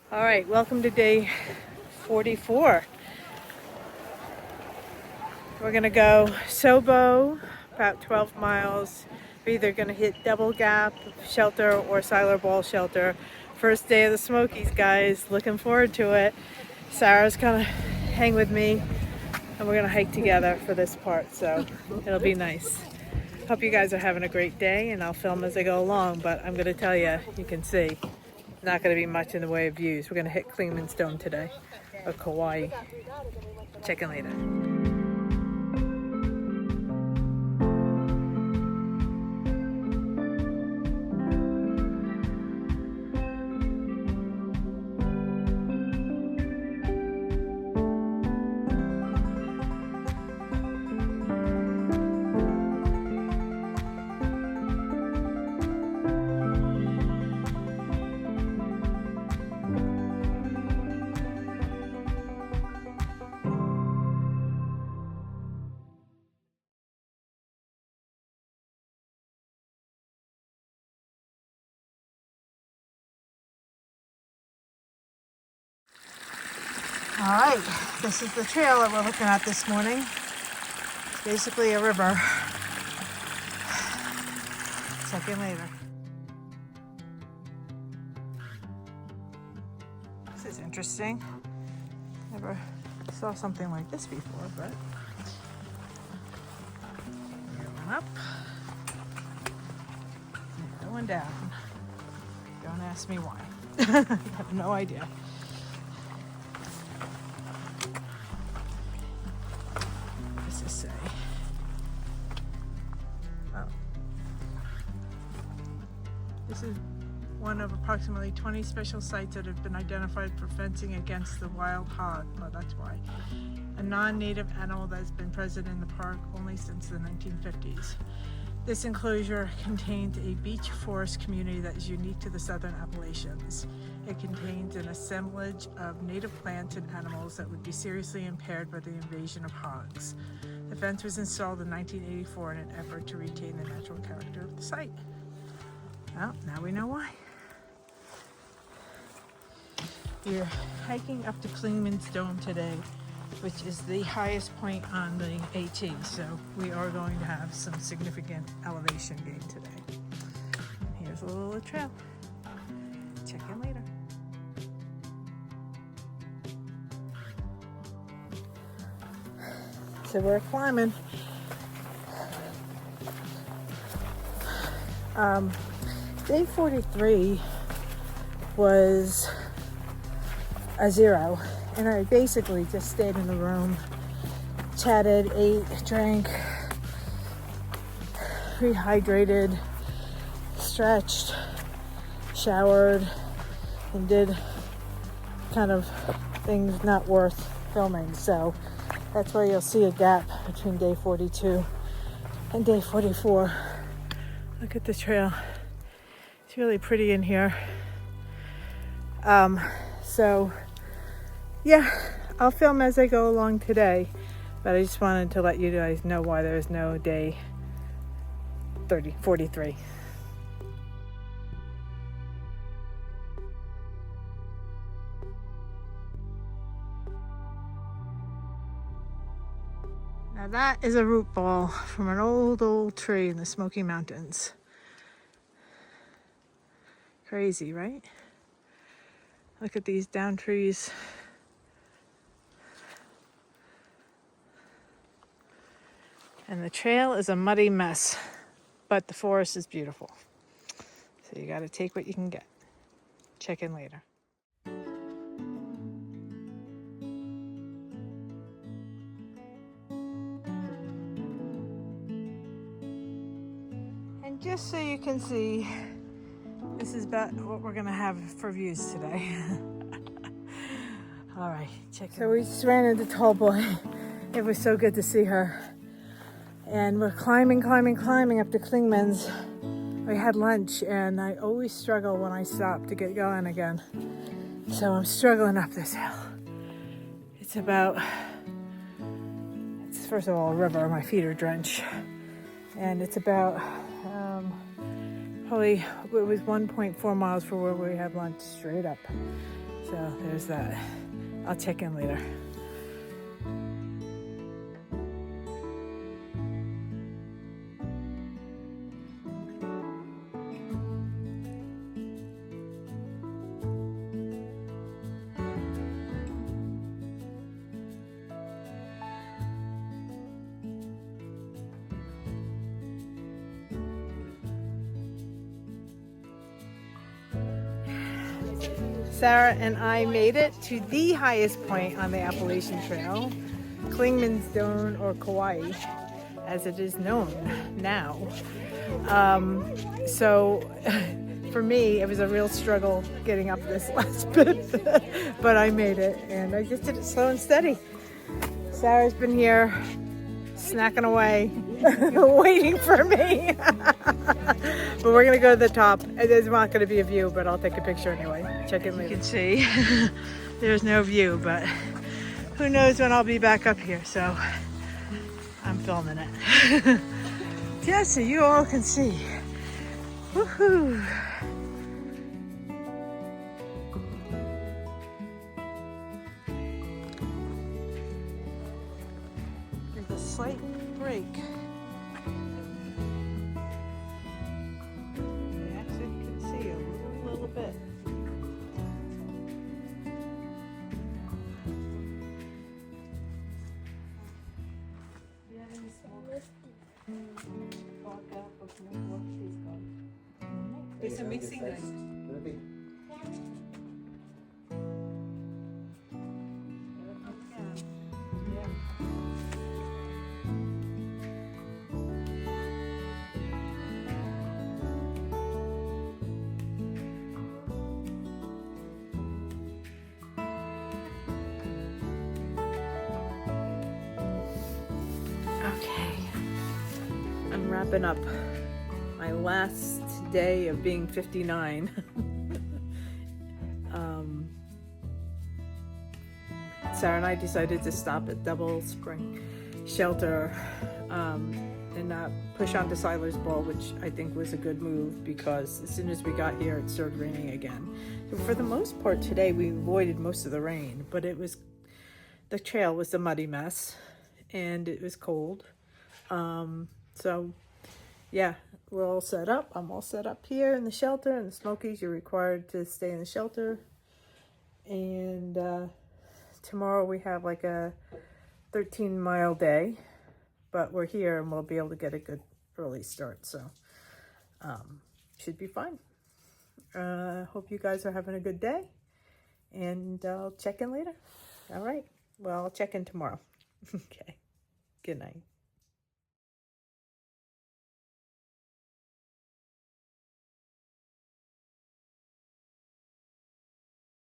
All right, welcome to day 44. We're gonna go Sobo, about 12 miles. We're either gonna hit Double Gap Shelter or Siler Ball Shelter. First day of the Smokies, guys. Looking forward to it. Sarah's gonna hang with me and we're gonna hike together for this part, so it'll be nice. Hope you guys are having a great day, and I'll film as I go along, but I'm gonna tell you, you can see, not gonna be much in the way of views. We're gonna hit Clingman Stone today, or Kauai. Check in later. All right, this is the trail that we're looking at this morning. It's basically a river. Check in later. This is interesting. Never saw something like this before, but going up, going down. Don't ask me why. I have no idea. Say. Oh. This is one of approximately 20 special sites that have been identified for fencing against the wild hog. Well, that's why. A non-native animal that has been present in the park only since the 1950s. This enclosure contains a beech forest community that is unique to the southern Appalachians. It contains an assemblage of native plants and animals that would be seriously impaired by the invasion of hogs. The fence was installed in 1984 in an effort to retain the natural character of the site. Well, now we know why. We're hiking up to Clingman's Dome today, which is the highest point on the AT, so we are going to have some significant elevation gain today. And here's a little trail. Check in later. So we're climbing. Day 43 was a 0, and I basically just stayed in the room, chatted, ate, drank, rehydrated, stretched, showered, and did kind of things not worth filming. So that's why you'll see a gap between day 42 and day 44. Look at the trail. It's really pretty in here. So yeah, I'll film as I go along today, but I just wanted to let you guys know why there's no day 43. Now that is a root ball from an old tree in the Smoky Mountains. Crazy, right? Look at these down trees. And the trail is a muddy mess, but the forest is beautiful. So you gotta take what you can get. Check in later. And just so you can see, this is about what we're gonna have for views today. All right, check it out. So we just ran into Tall Boy. It was so good to see her. And we're climbing up to Clingman's. We had lunch, and I always struggle when I stop to get going again. So I'm struggling up this hill. It's first of all a river, my feet are drenched. And it's about probably, it was 1.4 miles from where we had lunch straight up. So there's that. I'll check in later. Sarah and I made it to the highest point on the Appalachian Trail, Clingman's Dome, or Kauai, as it is known now. So for me, it was a real struggle getting up this last bit, but I made it, and I just did it slow and steady. Sarah's been here snacking away, waiting for me. But we're gonna go to the top. There's not gonna be a view, but I'll take a picture anyway. Check in later. You can see there's no view, but who knows when I'll be back up here, so I'm filming it. Yeah, so you all can see. Woohoo! There's a slight break. You actually can see a little bit. It's a mixing night. Okay, I'm wrapping up my last day of being 59. Sarah and I decided to stop at Double Spring Shelter and not push on to Siler's Ball, which I think was a good move because as soon as we got here it started raining again. So for the most part today we avoided most of the rain, but the trail was a muddy mess and it was cold. So yeah, we're all set up. I'm all set up here in the shelter. In the Smokies, you're required to stay in the shelter. And tomorrow we have like a 13-mile day, but we're here and we'll be able to get a good early start. So should be fine. Hope you guys are having a good day, and I'll check in later. All right. Well, I'll check in tomorrow. Okay. Good night.